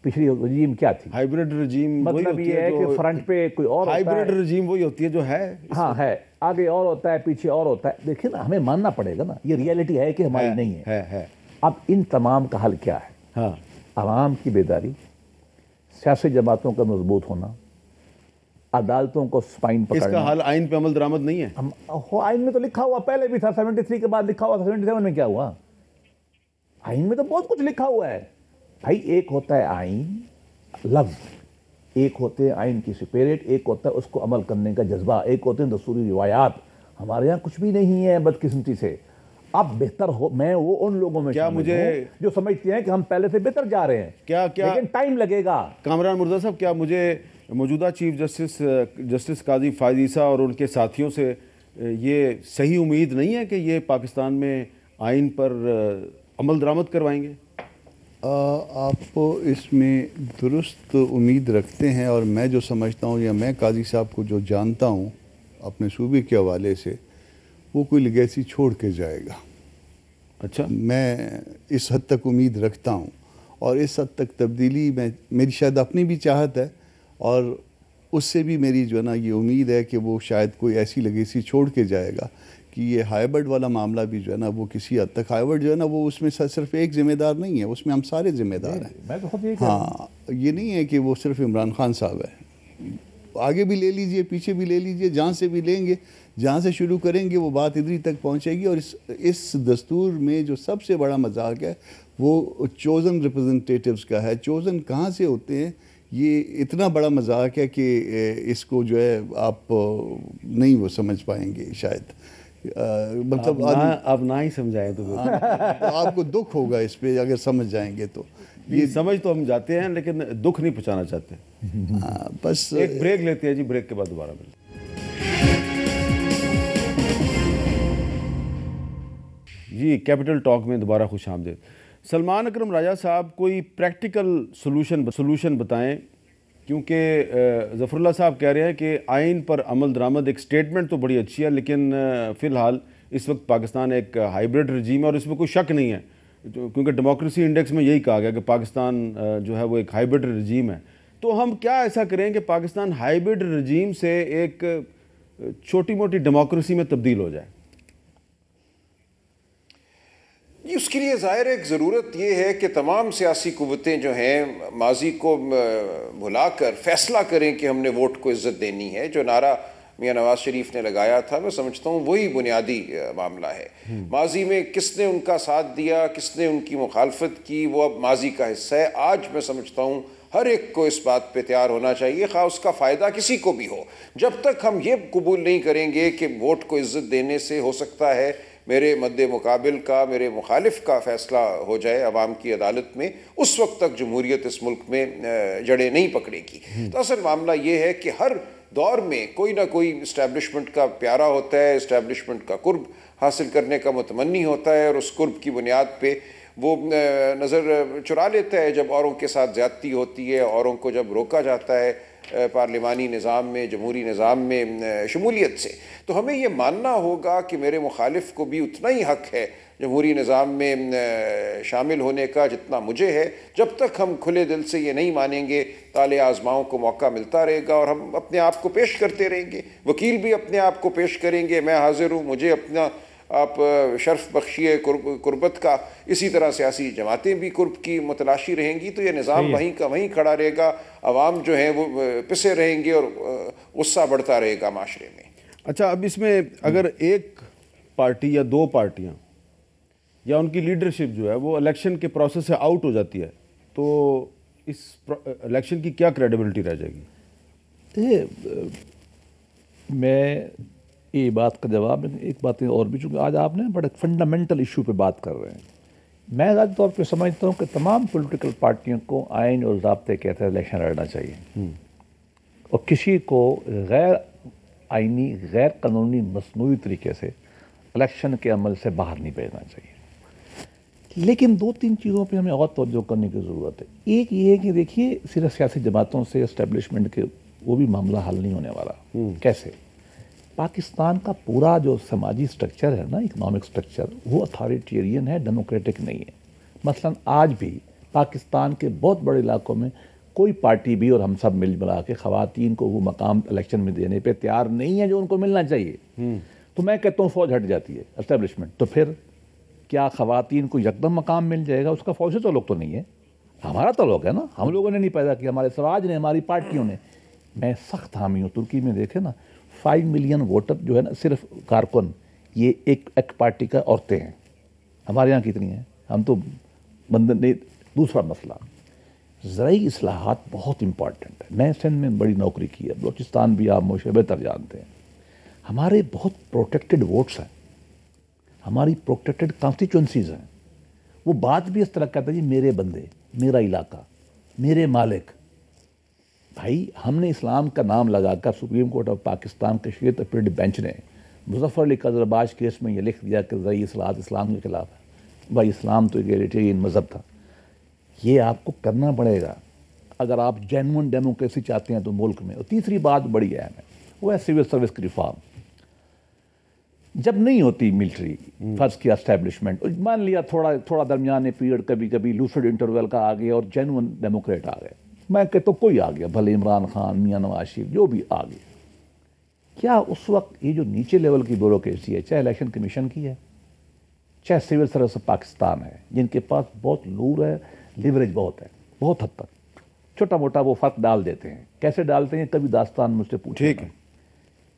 पिछली रजीम क्या थी? हाइब्रिड रजीम मतलब ये है कि फ्रंट पे कोई और हाइब्रिड रजीम वही होती है जो है। हाँ है, आगे और होता है, पीछे और होता है। देखिए ना, हमें मानना पड़ेगा ना, ये रियलिटी है कि हमारी नहीं है। अब इन तमाम का हल क्या है? हाँ, आवाम की बेदारी, सियासी जमातों का मजबूत होना, अदालतों को स्पाइन पकड़ना। इसका हल आइन पे अमल दरामद नहीं है। आइन में तो लिखा हुआ पहले भी था, 73 के बाद लिखा हुआ था, 77 में क्या हुआ? आइन में तो बहुत कुछ लिखा हुआ है भाई। एक होता है आइन लफ्ज, एक होते हैं आइन की स्पिरिट, एक होता है उसको अमल करने का जज्बा, एक होते हैं दस्तूरी रिवायात। हमारे यहाँ कुछ भी नहीं है बदकिस्मती से। अब बेहतर हो, मैं वो उन लोगों में क्या मुझे जो समझते हैं कि हम पहले से बेहतर जा रहे हैं, क्या लेकिन टाइम लगेगा। कामरान मुर्तज़ा साहब, क्या मुझे मौजूदा चीफ जस्टिस काजी फायद ईसा और उनके साथियों से ये सही उम्मीद नहीं है कि ये पाकिस्तान में आइन पर अमल दरामद करवाएंगे? आप इसमें दुरुस्त उम्मीद रखते हैं, और मैं जो समझता हूँ या मैं काजी साहब को जो जानता हूँ अपने सूबे के हवाले से, वो कोई लेगेसी छोड़ के जाएगा। अच्छा, मैं इस हद तक उम्मीद रखता हूँ, और इस हद तक तब्दीली में मेरी शायद अपनी भी चाहत है, और उससे भी मेरी जो है ना ये उम्मीद है कि वो शायद कोई ऐसी लेगेसी छोड़ के जाएगा कि ये हाइब्रिड वाला मामला भी जो है ना वो किसी हद तक, हाइब्रिड जो है ना वो उसमें सिर्फ एक जिम्मेदार नहीं है, उसमें हम सारे जिम्मेदार हैं। मैं तो खुद यही हाँ, ये नहीं है कि वो सिर्फ इमरान खान साहब है। आगे भी ले लीजिए, पीछे भी ले लीजिए, जहाँ से भी लेंगे, जहाँ से शुरू करेंगे वो बात इधर तक पहुँचेगी। और इस दस्तूर में जो सबसे बड़ा मजाक है वो चोज़न रिप्रेजेंटेटिव्स का है। चोज़न कहाँ से होते हैं, ये इतना बड़ा मजाक है कि इसको जो है आप नहीं वो समझ पाएंगे शायद। मतलब आप ना ही समझाएं तो आपको दुख होगा इस पे अगर समझ जाएंगे तो। ये समझ तो हम जाते हैं लेकिन दुख नहीं पहुंचाना चाहते। बस एक ब्रेक लेते हैं जी, ब्रेक के बाद दोबारा मिलते हैं। जी, कैपिटल टॉक में दोबारा खुश आमदीद। सलमान अकरम राजा साहब कोई प्रैक्टिकल सोल्यूशन बताएं, क्योंकि ज़फ़रुल्लाह साहब कह रहे हैं कि आइन पर अमल दरामद, एक स्टेटमेंट तो बड़ी अच्छी है, लेकिन फ़िलहाल इस वक्त पाकिस्तान एक हाइब्रिड रजीम है और इसमें कोई शक नहीं है, क्योंकि डेमोक्रेसी इंडेक्स में यही कहा गया कि पाकिस्तान जो है वो एक हाइब्रिड रजीम है। तो हम क्या ऐसा करें कि पाकिस्तान हाइब्रिड रजीम से एक छोटी मोटी डेमोक्रेसी में तब्दील हो जाए? जी, उसके लिए ज़ाहिर एक ज़रूरत ये है कि तमाम सियासी कुव्वतें जो हैं माजी को भुलाकर फ़ैसला करें कि हमने वोट को इज़्ज़त देनी है। जो नारा मियाँ नवाज़ शरीफ ने लगाया था, मैं समझता हूँ वही बुनियादी मामला है। माजी में किसने उनका साथ दिया, किसने उनकी मुखालफत की, वो अब माजी का हिस्सा है। आज मैं समझता हूँ हर एक को इस बात पे तैयार होना चाहिए, खा उसका फ़ायदा किसी को भी हो। जब तक हम ये कबूल नहीं करेंगे कि वोट को इज़्ज़त देने से हो सकता है मेरे मद्दे मुकाबिल का, मेरे मुखालिफ का फ़ैसला हो जाए अवाम की अदालत में, उस वक्त तक जमहूरियत इस मुल्क में जड़ें नहीं पकड़ेगी। तो असल मामला ये है कि हर दौर में कोई ना कोई इस्टेब्लिशमेंट का प्यारा होता है, इस्टेब्लिशमेंट का कुर्ब हासिल करने का मुतमन्नी होता है, और उस कुर्ब की बुनियाद पे वो नज़र चुरा लेता है जब औरों के साथ ज़्यादती होती है, औरों को जब रोका जाता है पार्लिमानी निज़ाम में, जमहूरी निज़ाम में शमूलियत से। तो हमें ये मानना होगा कि मेरे मुखालिफ को भी उतना ही हक़ है जमहूरी निज़ाम में शामिल होने का जितना मुझे है। जब तक हम खुले दिल से ये नहीं मानेंगे, ताले आज़माओं को मौका मिलता रहेगा और हम अपने आप को पेश करते रहेंगे। वकील भी अपने आप को पेश करेंगे, मैं हाजिर हूँ, मुझे अपना आप शर्फ बख्शिए कुर्बत का। इसी तरह सियासी जमातें भी कुर्ब की मुतलाशी रहेंगी। तो ये निज़ाम वहीं का वहीं खड़ा रहेगा, अवाम जो है वो पिसे रहेंगे और गुस्सा बढ़ता रहेगा माशरे में। अच्छा, अब इसमें अगर एक पार्टी या दो पार्टियां या उनकी लीडरशिप जो है वो इलेक्शन के प्रोसेस से आउट हो जाती है तो इस इलेक्शन की क्या क्रेडिबिलिटी रह जाएगी? मैं ये बात का जवाब, एक बात और भी, चूँकि आज आपने बड़े फंडामेंटल इशू पे बात कर रहे हैं। मैं ज़्यादा तौर पे समझता हूँ कि तमाम पॉलिटिकल पार्टियों को आइन और ज़ाब्ते के तहत इलेक्शन लड़ना चाहिए और किसी को गैर आइनी, गैर कानूनी, मसनूई तरीके से इलेक्शन के अमल से बाहर नहीं भेजना चाहिए। लेकिन दो तीन चीज़ों पे हमें और तवज्जो करने की ज़रूरत है। एक ये है कि देखिए, सिर्फ सियासी जमातों से इस्टेब्लिशमेंट के वो भी मामला हल नहीं होने वाला। कैसे? पाकिस्तान का पूरा जो समाजी स्ट्रक्चर है ना, इकोनॉमिक स्ट्रक्चर, वो अथॉरिटेरियन है, डेमोक्रेटिक नहीं है। मसलन आज भी पाकिस्तान के बहुत बड़े इलाकों में कोई पार्टी भी और हम सब मिल मिला के ख़वातीन को वो मकाम इलेक्शन में देने पे तैयार नहीं है जो उनको मिलना चाहिए। तो मैं कहता हूँ फ़ौज हट जाती है, एस्टेब्लिशमेंट। तो फिर क्या ख़वातीन को यकदम मकाम मिल जाएगा? उसका फ़ौज से ताल्लुक़ तो नहीं है, हमारा ताल्लुक़ है ना। हम लोगों ने नहीं पैदा किया, हमारे समाज ने, हमारी पार्टियों ने। मैं सख्त हामी हूँ। तुर्की में देखे ना, 5 मिलियन वोटर जो है ना, सिर्फ कारकुन, ये एक पार्टी का औरतें हैं। हमारे यहाँ कितनी हैं? हम तो बंद नहीं। दूसरा मसला, ज़राई इस्लाहात बहुत इंपॉर्टेंट है। मैं सिंध में बड़ी नौकरी की है, बलूचिस्तान भी आप मुझे बेहतर जानते हैं। हमारे बहुत प्रोटेक्टेड वोट्स हैं, हमारी प्रोटेक्टेड कॉन्स्टिट्यूंसीज़ हैं। वो बात भी इस तरह कहता है जी, मेरे बंदे, मेरा इलाका, मेरे मालिक। भाई, हमने इस्लाम का नाम लगाकर सुप्रीम कोर्ट ऑफ पाकिस्तान के शीत अपील बेंच ने मुज़फ़्फ़र अली कज़रबाज केस में ये लिख दिया कि ज़राई इस्लाहात इस्लाम के खिलाफ है। भाई, इस्लाम तो एगलिटेरियन मज़हब था। ये आपको करना पड़ेगा अगर आप जेन्युइन डेमोक्रेसी चाहते हैं तो मुल्क में। और तीसरी बात बड़ी अहम है, वो है सिविल सर्विस की रिफॉर्म। जब नहीं होती मिलिट्री, फर्स्ट किया एस्टेब्लिशमेंट, मान लिया थोड़ा दरमियान पीरियड कभी कभी लूसिड इंटरवल का आ गया और जेन्युइन डेमोक्रेट आ गए, मैं कहता हूँ कोई आ गया, भले इमरान खान, मियां नवाज शरीफ, जो भी आ गया, क्या उस वक्त ये जो नीचे लेवल की ब्यूरोक्रेसी है, चाहे इलेक्शन कमीशन की है, चाहे सिविल सर्विस ऑफ पाकिस्तान है, जिनके पास बहुत लूर है, लिवरेज बहुत है, बहुत हद तक छोटा मोटा वो फ़र्क डाल देते हैं। कैसे डालते हैं कभी दास्तान मुझसे पूछे। ठीक है,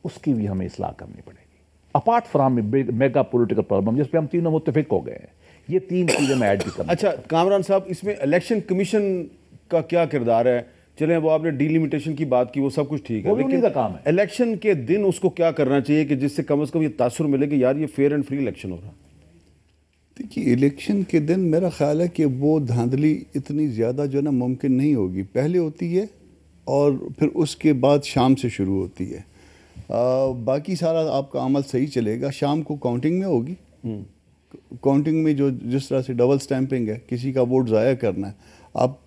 उसकी भी हमें इस्लाह करनी पड़ेगी। Apart from mega political problem जिस पे हम तीनों मुत्तफिक हो गए हैं, ये तीन चीज़ें मैं ऐड भी करना। अच्छा कामरान साहब, इसमें इलेक्शन कमीशन का क्या किरदार है? चलें, वो आपने डिलिमिटेशन की बात की, वो सब कुछ ठीक है, लेकिन का काम है इलेक्शन के दिन उसको क्या करना चाहिए कि जिससे कम से कम ये तासुर मिले कि यार ये फेयर एंड फ्री इलेक्शन हो रहा है? देखिए, इलेक्शन के दिन मेरा ख्याल है कि वो धांधली इतनी ज़्यादा जो है ना मुमकिन नहीं होगी। पहले होती है और फिर उसके बाद शाम से शुरू होती है। बाकी सारा आपका अमल सही चलेगा। शाम को काउंटिंग में होगी। काउंटिंग में जो जिस तरह से डबल स्टैंपिंग है, किसी का वोट ज़ाया करना है, आप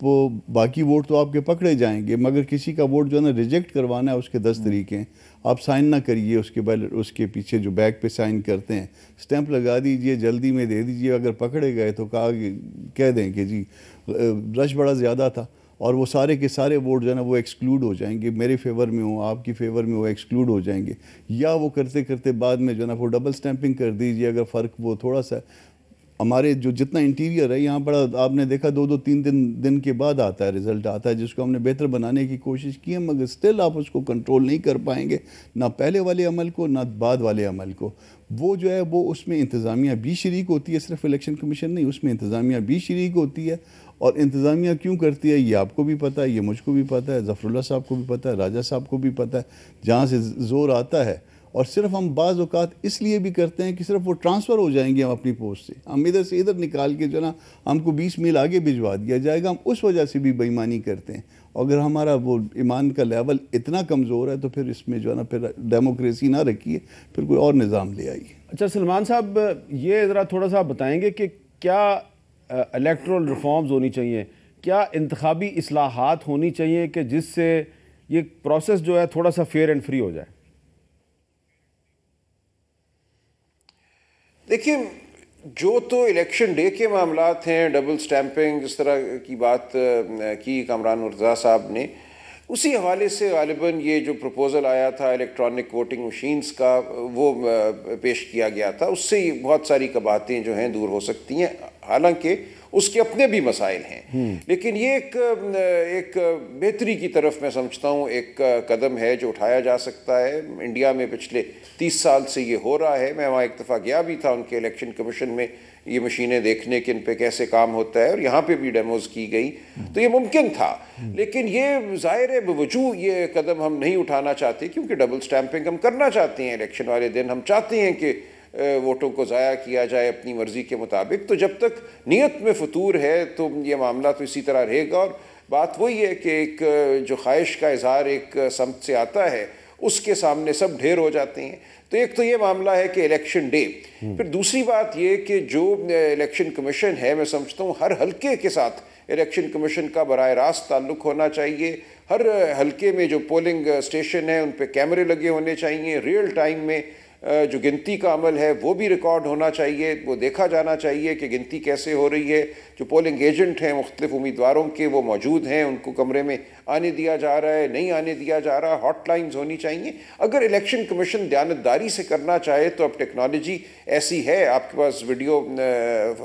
बाकी वोट तो आपके पकड़े जाएंगे, मगर किसी का वोट जो है ना रिजेक्ट करवाना है, उसके 10 तरीके हैं। आप साइन ना करिए, उसके पीछे जो बैग पे साइन करते हैं स्टैंप लगा दीजिए, जल्दी में दे दीजिए। अगर पकड़े गए तो कह दें कि जी रश बड़ा ज़्यादा था और वो सारे के सारे वोट जो है ना वो एक्सक्लूड हो जाएंगे, मेरे फेवर में हो, आपकी फेवर में वो एक्सक्लूड हो जाएंगे। या वो करते करते बाद में जो है ना वो डबल स्टैंपिंग कर दीजिए। अगर फ़र्क वो थोड़ा सा, हमारे जो जितना इंटीरियर है यहाँ बड़ा, आपने देखा 2-3 दिन के बाद आता है, रिज़ल्ट आता है, जिसको हमने बेहतर बनाने की कोशिश की है, मगर स्टिल आप उसको कंट्रोल नहीं कर पाएंगे, ना पहले वाले अमल को ना बाद वाले अमल को। वो जो है वो उसमें इंतज़ामिया भी शरीक होती है, सिर्फ इलेक्शन कमीशन नहीं, उसमें इंतज़ामिया भी शरीक होती है। और इंतज़ामिया क्यों करती है ये आपको भी पता है, ये मुझको भी पता है, ज़फ़रुल्लाह साहब को भी पता है, राजा साहब को भी पता है। जहाँ से ज़ोर आता है, और सिर्फ हम बाज़ औक़ात इसलिए भी करते हैं कि सिर्फ वो ट्रांसफ़र हो जाएंगे हम अपनी पोस्ट से, हम इधर से इधर निकाल के जो ना हमको 20 मील आगे भिजवा दिया जाएगा, हम उस वजह से भी बेईमानी करते हैं। अगर हमारा वो ईमान का लेवल इतना कमज़ोर है तो फिर इसमें जो है ना फिर डेमोक्रेसी ना रखिए, फिर कोई और निज़ाम ले आइए। अच्छा सलमान साहब, ये ज़रा थोड़ा सा बताएंगे कि क्या इलेक्ट्रल रिफॉर्म्स होनी चाहिए, क्या इंतखाबी इस्लाहात होनी चाहिए कि जिससे ये प्रोसेस जो है थोड़ा सा फेयर एंड फ्री हो जाए? देखिए, जो तो इलेक्शन डे के मामलात हैं, डबल स्टैंपिंग, जिस तरह की बात की कामरान मुर्तज़ा साहब ने, उसी हवाले से गालिबन ये जो प्रपोज़ल आया था इलेक्ट्रॉनिक वोटिंग मशीन्स का, वो पेश किया गया था। उससे बहुत सारी कबाहतें जो हैं दूर हो सकती हैं। हालांकि उसके अपने भी मसाइल हैं। लेकिन ये एक बेहतरी की तरफ मैं समझता हूँ एक कदम है जो उठाया जा सकता है। इंडिया में पिछले 30 साल से ये हो रहा है। मैं वहाँ एक दफ़ा गया भी था उनके इलेक्शन कमीशन में ये मशीनें देखने के इन पे कैसे काम होता है, और यहाँ पे भी डेमोज की गई, तो ये मुमकिन था। लेकिन ये ज़ाहिर है बवजूद ये कदम हम नहीं उठाना चाहते, क्योंकि डबल स्टैंपिंग हम करना चाहते हैं इलेक्शन वाले दिन। हम चाहते हैं कि वोटों को ज़ाया किया जाए अपनी मर्ज़ी के मुताबिक। तो जब तक नीयत में फतूर है तो ये मामला तो इसी तरह रहेगा। और बात वही है कि एक जो ख्वाहिश का इजहार एक समत से आता है उसके सामने सब ढेर हो जाते हैं। तो एक तो ये मामला है कि इलेक्शन डे। फिर दूसरी बात ये कि जो इलेक्शन कमीशन है, मैं समझता हूँ हर हलके के साथ इलेक्शन कमीशन का बराह रास्त ताल्लुक़ होना चाहिए। हर हलके में जो पोलिंग स्टेशन है उन पे कैमरे लगे होने चाहिए। रियल टाइम में जो गिनती का अमल है वो भी रिकॉर्ड होना चाहिए, वो देखा जाना चाहिए कि गिनती कैसे हो रही है। जो पोलिंग एजेंट हैं मुख्तलिफ उम्मीदवारों के वो मौजूद हैं, उनको कमरे में आने दिया जा रहा है, नहीं आने दिया जा रहा। हॉटलाइंस होनी चाहिए। अगर इलेक्शन कमीशन दयानतदारी से करना चाहे तो अब टेक्नोलॉजी ऐसी है, आपके पास वीडियो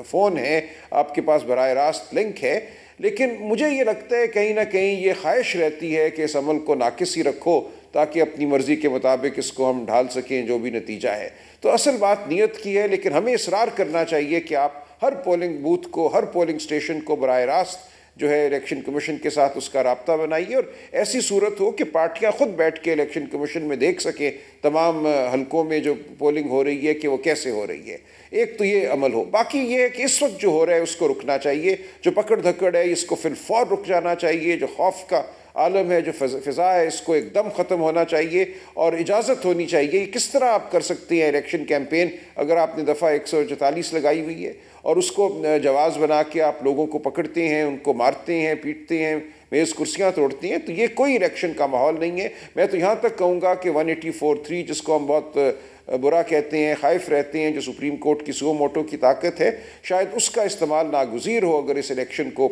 फ़ोन है, आपके पास बराह रास्त लिंक है। लेकिन मुझे ये लगता है कहीं ना कहीं ये ख्वाहिश रहती है कि इस अमल को नाकिस ही रखो ताकि अपनी मर्ज़ी के मुताबिक इसको हम ढाल सकें जो भी नतीजा है। तो असल बात नीयत की है, लेकिन हमें इसरार करना चाहिए कि आप हर पोलिंग बूथ को, हर पोलिंग स्टेशन को बराह रास्त जो है इलेक्शन कमीशन के साथ उसका राब्ता बनाइए, और ऐसी सूरत हो कि पार्टियां खुद बैठ के इलेक्शन कमीशन में देख सकें तमाम हलकों में जो पोलिंग हो रही है कि वो कैसे हो रही है। एक तो ये अमल हो। बाकी ये है कि इस वक्त जो हो रहा है उसको रुकना चाहिए। जो पकड़ धकड़ है इसको फिलफौर रुक जाना चाहिए। जो खौफ का आलम है, जो फ़िज़ा है, इसको एकदम ख़त्म होना चाहिए और इजाज़त होनी चाहिए। किस तरह आप कर सकते हैं इलेक्शन कैंपेन अगर आपने दफ़ा 144 लगाई हुई है और उसको जवाज़ बना के आप लोगों को पकड़ते हैं, उनको मारते हैं, पीटते हैं, मेज़ कुर्सियाँ तोड़ती हैं, तो ये कोई इलेक्शन का माहौल नहीं है। मैं तो यहाँ तक कहूँगा कि 184(3) जिसको हम बहुत बुरा कहते हैं, खाइफ रहते हैं, जो सुप्रीम कोर्ट की सुओ मोटो की ताकत है, शायद उसका इस्तेमाल नागुज़ीर हो अगर इस इलेक्शन को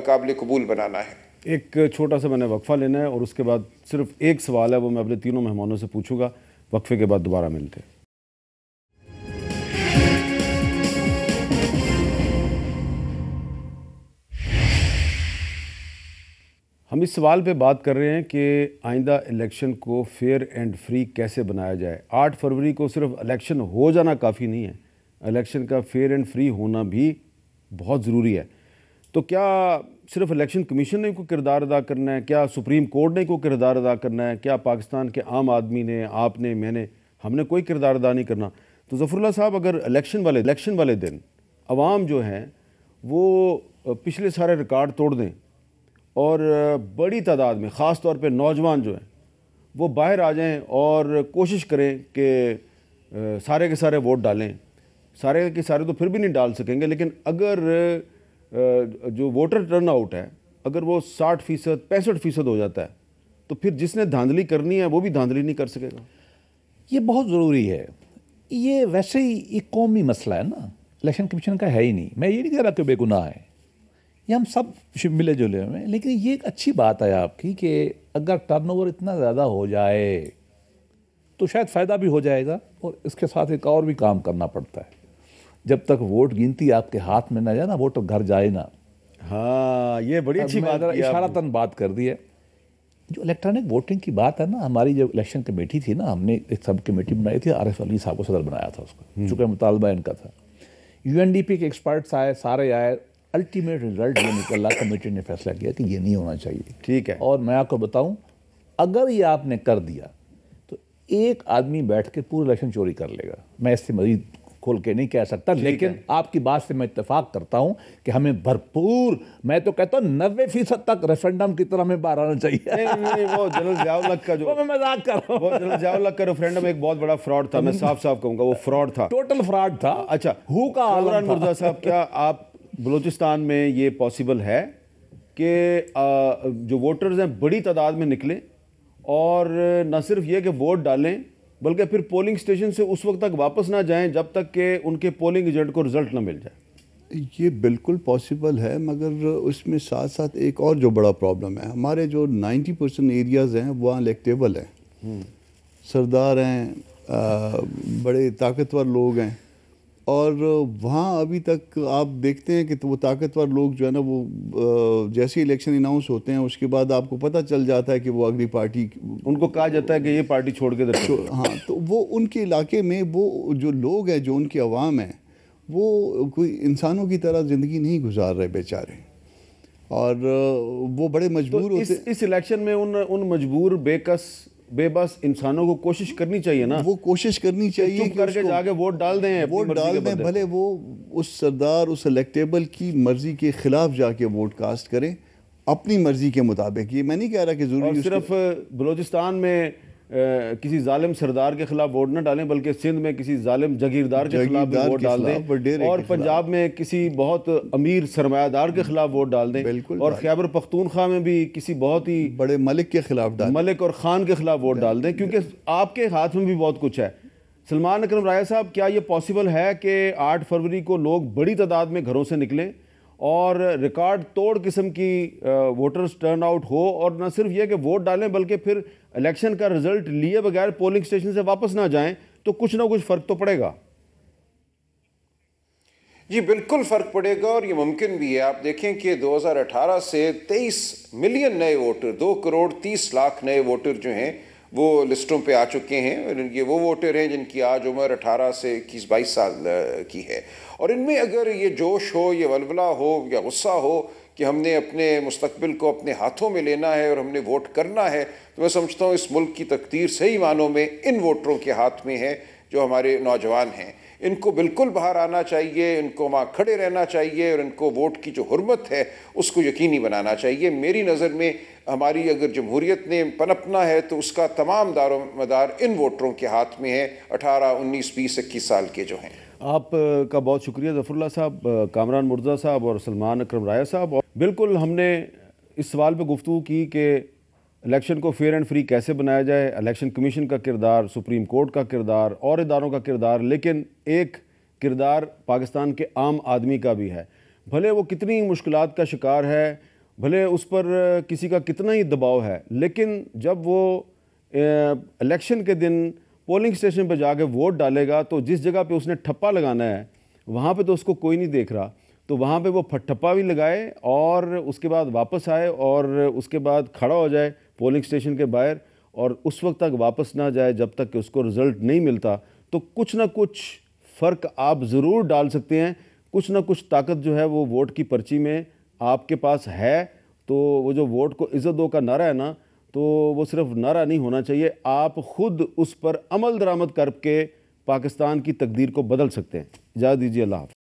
काबिल कबूल बनाना है। एक छोटा सा मैंने वक्फ़ा लेना है और उसके बाद सिर्फ एक सवाल है, वो मैं अपने तीनों मेहमानों से पूछूंगा। वक्फे के बाद दोबारा मिलते हैं। हम इस सवाल पे बात कर रहे हैं कि आइंदा इलेक्शन को फेयर एंड फ्री कैसे बनाया जाए। 8 फरवरी को सिर्फ इलेक्शन हो जाना काफ़ी नहीं है, इलेक्शन का फेयर एंड फ्री होना भी बहुत ज़रूरी है। तो क्या सिर्फ इलेक्शन कमीशन ने कोई किरदार अदा करना है? क्या सुप्रीम कोर्ट ने कोई किरदार अदा करना है? क्या पाकिस्तान के आम आदमी ने, आपने, मैंने, हमने कोई किरदार अदा नहीं करना? तो ज़फ़रुल्लाह साहब, अगर इलेक्शन वाले दिन अवाम जो हैं वो पिछले सारे रिकॉर्ड तोड़ दें और बड़ी तादाद में, ख़ास तौर पे नौजवान जो हैं वो बाहर आ जाएं और कोशिश करें कि सारे के सारे वोट डालें। सारे के सारे तो फिर भी नहीं डाल सकेंगे, लेकिन अगर जो वोटर टर्न आउट है अगर वो 60%, 65% हो जाता है तो फिर जिसने धांधली करनी है वो भी धांधली नहीं कर सकेगा। ये बहुत ज़रूरी है। ये वैसे ही एक कौमी मसला है ना, इलेक्शन कमीशन का है ही नहीं। मैं ये नहीं कह रहा कि बेगुनाह है, ये हम सब मिले जुले हुए हैं, लेकिन ये एक अच्छी बात है आपकी कि अगर टर्नओवर इतना ज़्यादा हो जाए तो शायद फ़ायदा भी हो जाएगा। और इसके साथ एक और भी काम करना पड़ता है, जब तक वोट गिनती आपके हाथ में ना जाए ना, वोट घर जाए ना। हाँ, ये बड़ी अच्छी बात है, इशारतन बात कर दी है। जो इलेक्ट्रॉनिक वोटिंग की बात है ना, हमारी जो इलेक्शन कमेटी थी ना, हमने एक सब कमेटी बनाई थी, आरिफ अली साहब को सदर बनाया था उसका, चूँकि मुतालबा इनका था। UNDP के एक्सपर्ट्स आए, सारे आए, अल्टीमेट रिजल्ट ये निकला, कमेटी ने फैसला किया कि ये नहीं होना चाहिए। ठीक है। और मैं आपको बताऊं, अगर ये आपने कर दिया तो एक आदमी बैठ के पूरा इलेक्शन चोरी कर लेगा। मैं इससे मजीद खोल के नहीं कह सकता, लेकिन आपकी बात से मैं इत्तेफाक करता हूं कि हमें भरपूर, मैं तो कहता हूं 90% तक रेफरेंडम की तरह हमें बाहर आना चाहिए। नहीं, वो जनरल ज़िया-उल-हक का जो, मैं मजाक कर रहा हूं, वो जनरल ज़िया-उल-हक का रेफरेंडम एक बहुत बड़ा फ्रॉड था। मैं साफ साफ कहूँगा वो फ्रॉड था, टोटल फ्रॉड था। अच्छा, हु का इमरान मुर्तज़ा साहब, क्या आप बलूचिस्तान में ये पॉसिबल है कि जो वोटर्स हैं बड़ी तादाद में निकलें और न सिर्फ ये कि वोट डालें बल्कि फिर पोलिंग स्टेशन से उस वक्त तक वापस ना जाएं जब तक कि उनके पोलिंग एजेंट को रिजल्ट ना मिल जाए? ये बिल्कुल पॉसिबल है, मगर उसमें साथ साथ एक और जो बड़ा प्रॉब्लम है, हमारे जो 90% एरियाज़ हैं वहाँ इलेक्टेबल हैं, सरदार हैं, बड़े ताकतवर लोग हैं, और वहाँ अभी तक आप देखते हैं कि तो वो ताकतवर लोग जो है ना वो जैसे इलेक्शन अनाउंस होते हैं उसके बाद आपको पता चल जाता है कि वो अगली पार्टी, उनको कहा जाता है कि ये पार्टी छोड़ के हाँ, तो वो उनके इलाके में वो जो लोग हैं, जो उनकी आवाम है, वो कोई इंसानों की तरह ज़िंदगी नहीं गुजार रहे बेचारे, और वो बड़े मजबूर तो होते। इस इलेक्शन में उन मजबूर बेबस इंसानों को कोशिश करनी चाहिए ना, वो कोशिश करनी चाहिए चुप करके जाके वोट डाल दें, वोट डाल दें, भले वो उस सरदार, उस इलेक्टेबल की मर्जी के खिलाफ जाके वोट कास्ट करें अपनी मर्जी के मुताबिक। ये मैं नहीं कह रहा कि जरूरी सिर्फ बलूचिस्तान में किसी जालिम सरदार के खिलाफ वोट न डालें, बल्कि सिंध में किसी जालिम जगीरदार के खिलाफ भी वोट डाल दें, और पंजाब में किसी बहुत अमीर सरमायादार के खिलाफ वोट डाल दें, और खैबर पख्तूनख्वा में भी किसी बहुत ही बड़े मलिक के खिलाफ डाल, मलिक और खान के खिलाफ वोट डाल दें, क्योंकि आपके हाथ में भी बहुत कुछ है। सलमान अकरम राय साहब, क्या ये पॉसिबल है कि 8 फरवरी को लोग बड़ी तादाद में घरों से निकलें और रिकॉर्ड तोड़ किस्म की वोटर्स टर्न आउट हो, और न सिर्फ ये कि वोट डालें बल्कि फिर इलेक्शन का रिजल्ट लिए बगैर पोलिंग स्टेशन से वापस ना जाएं, तो कुछ ना कुछ फ़र्क तो पड़ेगा? जी बिल्कुल फ़र्क पड़ेगा, और ये मुमकिन भी है। आप देखें कि 2018 से 23 मिलियन नए वोटर, 2 करोड़ 30 लाख नए वोटर जो हैं वो लिस्टों पे आ चुके हैं, और ये वो वोटर हैं जिनकी आज उम्र 18 से 21-22 साल की है। और इनमें अगर ये जोश हो, ये वलवला हो या गुस्सा हो कि हमने अपने मुस्तकबिल को अपने हाथों में लेना है और हमने वोट करना है, तो मैं समझता हूँ इस मुल्क की तकदीर सही मानों में इन वोटरों के हाथ में है जो हमारे नौजवान हैं। इनको बिल्कुल बाहर आना चाहिए, इनको वहाँ खड़े रहना चाहिए, और इनको वोट की जो हुर्मत है उसको यकीनी बनाना चाहिए। मेरी नज़र में हमारी अगर जमहूरियत ने पनपना है तो उसका तमाम दारो मदार इन वोटरों के हाथ में है, 18, 19, 20, 21 साल के जो हैं। आपका बहुत शुक्रिया ज़फ़रुल्लाह साहब, कामरान मुर्तज़ा साहब और सलमान अकरम राय साहब। बिल्कुल हमने इस सवाल पर गुफ्तगू की कि इलेक्शन को फेयर एंड फ्री कैसे बनाया जाए, इलेक्शन कमीशन का किरदार, सुप्रीम कोर्ट का किरदार और इदारों का किरदार, लेकिन एक किरदार पाकिस्तान के आम आदमी का भी है। भले वो कितनी मुश्किलात का शिकार है, भले उस पर किसी का कितना ही दबाव है, लेकिन जब वो इलेक्शन के दिन पोलिंग स्टेशन पर जाके वोट डालेगा तो जिस जगह पे उसने ठप्पा लगाना है वहाँ पे तो उसको कोई नहीं देख रहा, तो वहाँ पे वो ठप्पा भी लगाए और उसके बाद वापस आए और उसके बाद खड़ा हो जाए पोलिंग स्टेशन के बाहर, और उस वक्त तक वापस ना जाए जब तक कि उसको रिज़ल्ट नहीं मिलता। तो कुछ ना कुछ फ़र्क आप ज़रूर डाल सकते हैं, कुछ ना कुछ ताकत जो है वो वोट की पर्ची में आपके पास है। तो वो जो वोट को इज़्ज़त दो का नारा है ना, तो वो सिर्फ नारा नहीं होना चाहिए, आप ख़ुद उस पर अमल दरामद करके पाकिस्तान की तकदीर को बदल सकते हैं। इजाज़त दीजिए, अल्लाह हाफ़िज़।